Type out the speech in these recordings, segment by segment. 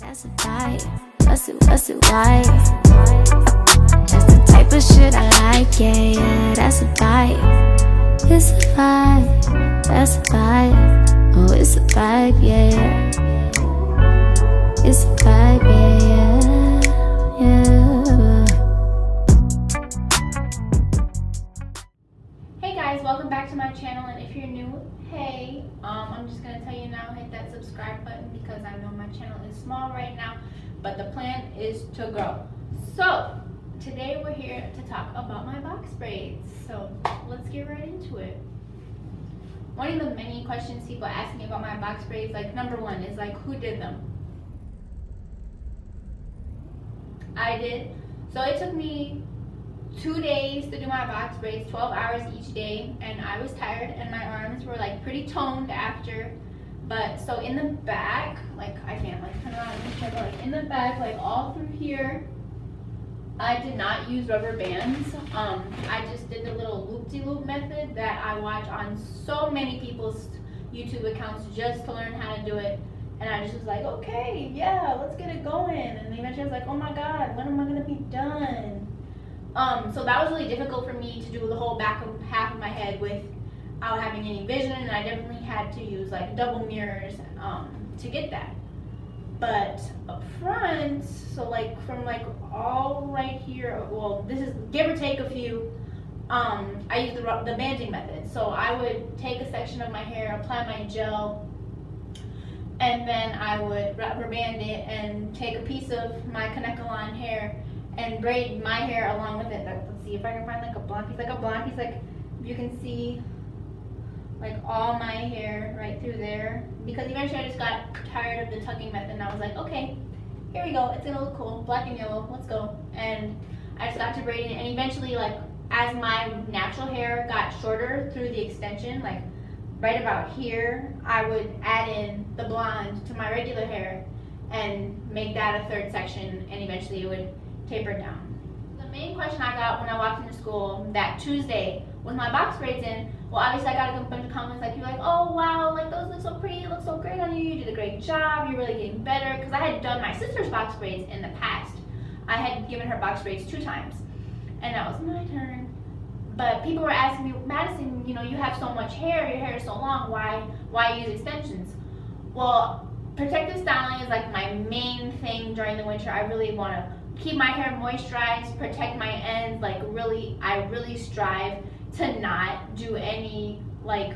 That's a vibe. What's it, why? That's the type of shit I like, yeah, that's a vibe. It's a vibe, that's a vibe. Oh, it's a vibe, yeah. It's a vibe, yeah. Hey guys, welcome back to my channel, and if you're new, hey, I'm just gonna tell you now, hit that subscribe button because I know my channel is small right now, but the plan is to grow. So today we're here to talk about my box braids. So let's get right into it. One of the many questions people ask me about my box braids, like number one is like, who did them? I did. So it took me 2 days to do my box braids, 12 hours each day, and I was tired and my arms were like pretty toned after. But so in the back, like I can't like turn around and show, but like in the back, like all through here, I did not use rubber bands. I just did the little loop-de-loop method that I watch on so many people's YouTube accounts just to learn how to do it. And I just was like, okay, yeah, let's get it going. And eventually I was like, oh my God, when am I gonna be done? So that was really difficult for me to do the whole back of half of my head without having any vision, and I definitely had to use like double mirrors to get that. But up front, so like from like all right here, well, this is give or take a few, I used the banding method. So I would take a section of my hair, apply my gel, and then I would rubber band it and take a piece of my Kanekalon hair and braid my hair along with it. Let's see if I can find like a blonde piece, like you can see like all my hair right through there, because eventually I just got tired of the tucking method and I was like, okay, here we go, it's gonna look cool, black and yellow, let's go. And I just got to braiding it, and eventually, like as my natural hair got shorter through the extension, like right about here, I would add in the blonde to my regular hair and make that a third section, and eventually it would taper down. The main question I got when I walked into school that Tuesday with my box braids in, well, obviously I got a bunch of comments like, you're like, oh wow, like those look so pretty, it looks so great on you, you did a great job, you're really getting better. Because I had done my sister's box braids in the past. I had given her box braids 2 times, and that was my turn. But people were asking me, Madison, you know, you have so much hair, your hair is so long, why use extensions? Well, protective styling is like my main thing during the winter. I really want to keep my hair moisturized, protect my ends, like I really strive to not do any like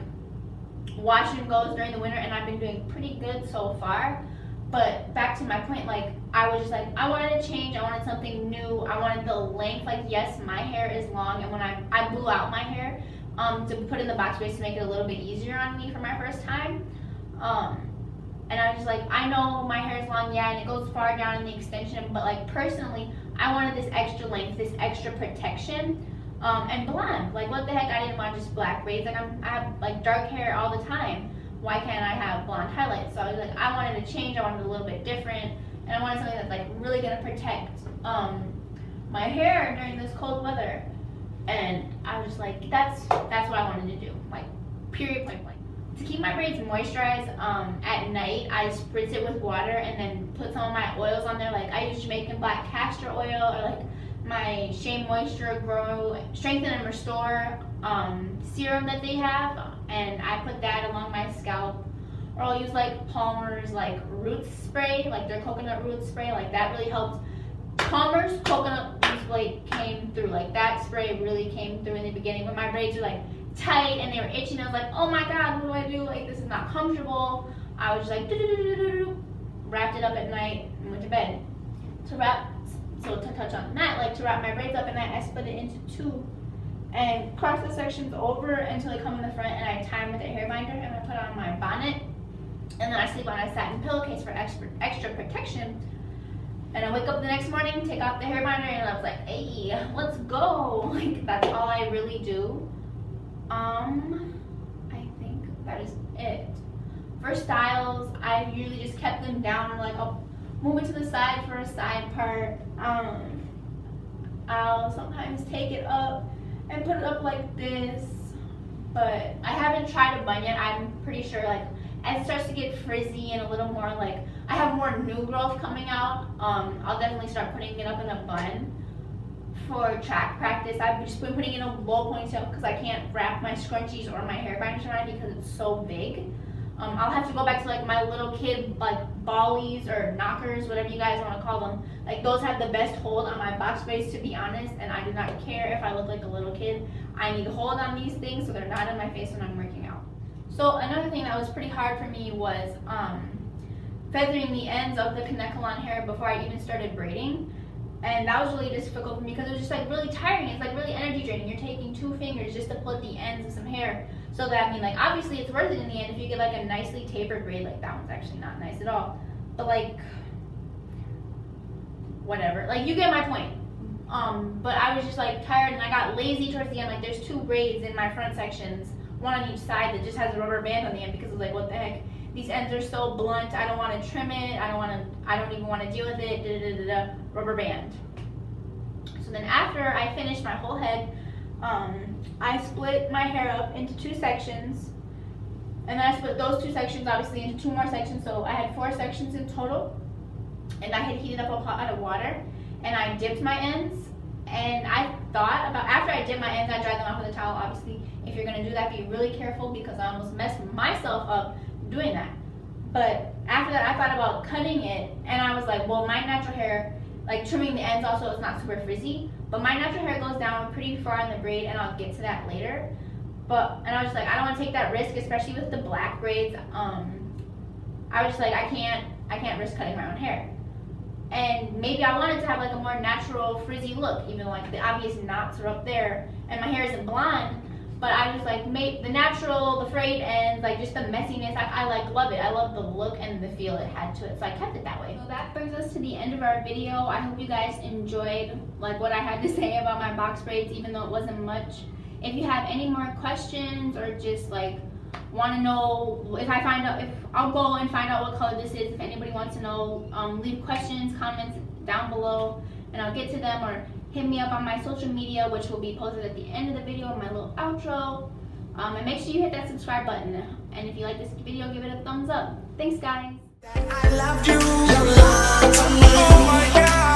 wash and goes during the winter, and I've been doing pretty good so far. But back to my point, like I was just like, I wanted to change, I wanted something new, I wanted the length. Like yes, my hair is long, and when I blew out my hair to put in the box braids to make it a little bit easier on me for my first time. And I was just like, I know my hair is long, yeah, and it goes far down in the extension, but like personally, I wanted this extra length, this extra protection, and blonde. Like what the heck, I didn't want just black braids. Like I have like dark hair all the time. Why can't I have blonde highlights? So I was like, I wanted to change, I wanted a little bit different, and I wanted something that's like really gonna protect my hair during this cold weather. And I was just like, that's what I wanted to do, like period, point blank. To keep my braids moisturized at night, I spritz it with water and then put some of my oils on there. Like I use Jamaican black castor oil, or like my Shea Moisture Grow Strengthen and Restore serum that they have, and I put that along my scalp. Or I'll use like Palmer's like root spray, like their coconut root spray, like that really helps. Palmer's coconut root spray came through, like that spray really came through in the beginning when my braids were like tight and they were itching. I was like, oh my God, what do I do? Like this is not comfortable. I was just like wrapped it up at night and went to bed. To touch on that, like to wrap my braids up at night, I split it into 2 and cross the sections over until they come in the front, and I tie them with a hair binder, and I put on my bonnet, and then I sleep on a satin pillowcase for extra protection. And I wake up the next morning, take off the hair binder, and I was like, hey, let's go. Like that's all I really do. I think that is it. For styles, I usually just kept them down, like I'll move it to the side for a side part. I'll sometimes take it up and put it up like this, but I haven't tried a bun yet. I'm pretty sure like as it starts to get frizzy and a little more like I have more new growth coming out, I'll definitely start putting it up in a bun for track practice. I've just been putting it in a low ponytail because I can't wrap my scrunchies or my hair binders around because it's so big. I'll have to go back to like my little kid like ballies or knockers, whatever you guys want to call them. Like those have the best hold on my box braids, to be honest, and I do not care if I look like a little kid. I need hold on these things so they're not in my face when I'm working out. So another thing that was pretty hard for me was feathering the ends of the Kanekalon hair before I even started braiding. And that was really difficult for me because it was just like really tiring. It's like really energy draining. You're taking 2 fingers just to put the ends of some hair. So that, I mean, like obviously it's worth it in the end if you get like a nicely tapered braid. Like that one's actually not nice at all. But like, whatever. Like you get my point. But I was just like tired and I got lazy towards the end. Like there's 2 braids in my front sections, one on each side that just has a rubber band on the end because I was like, what the heck? These ends are so blunt. I don't want to trim it. I don't even want to deal with it. Rubber band. So then after I finished my whole head, I split my hair up into 2 sections. And then I split those 2 sections obviously into 2 more sections. So I had 4 sections in total. And I had heated up a pot of water. And I dipped my ends. And I thought about, after I dipped my ends, I dried them off with a towel. Obviously, if you're going to do that, be really careful because I almost messed myself up doing that. But after that, I thought about cutting it, and I was like, well, my natural hair, like trimming the ends also, it's not super frizzy, but my natural hair goes down pretty far in the braid, and I'll get to that later. And I was just like, I don't want to take that risk, especially with the black braids. I was just like, I can't risk cutting my own hair. And maybe I wanted to have like a more natural frizzy look, even like the obvious knots are up there, and my hair isn't blonde. But I just like made the natural, the frayed ends, like just the messiness. I like love it. I love the look and the feel it had to it, so I kept it that way. So that brings us to the end of our video. I hope you guys enjoyed like what I had to say about my box braids, even though it wasn't much. If you have any more questions or just like want to know if I'll go and find out what color this is. If anybody wants to know, leave questions, comments down below, and I'll get to them, or hit me up on my social media, which will be posted at the end of the video in my little outro. And make sure you hit that subscribe button. And if you like this video, give it a thumbs up. Thanks, guys. I loved you. You lied to me. Oh my God.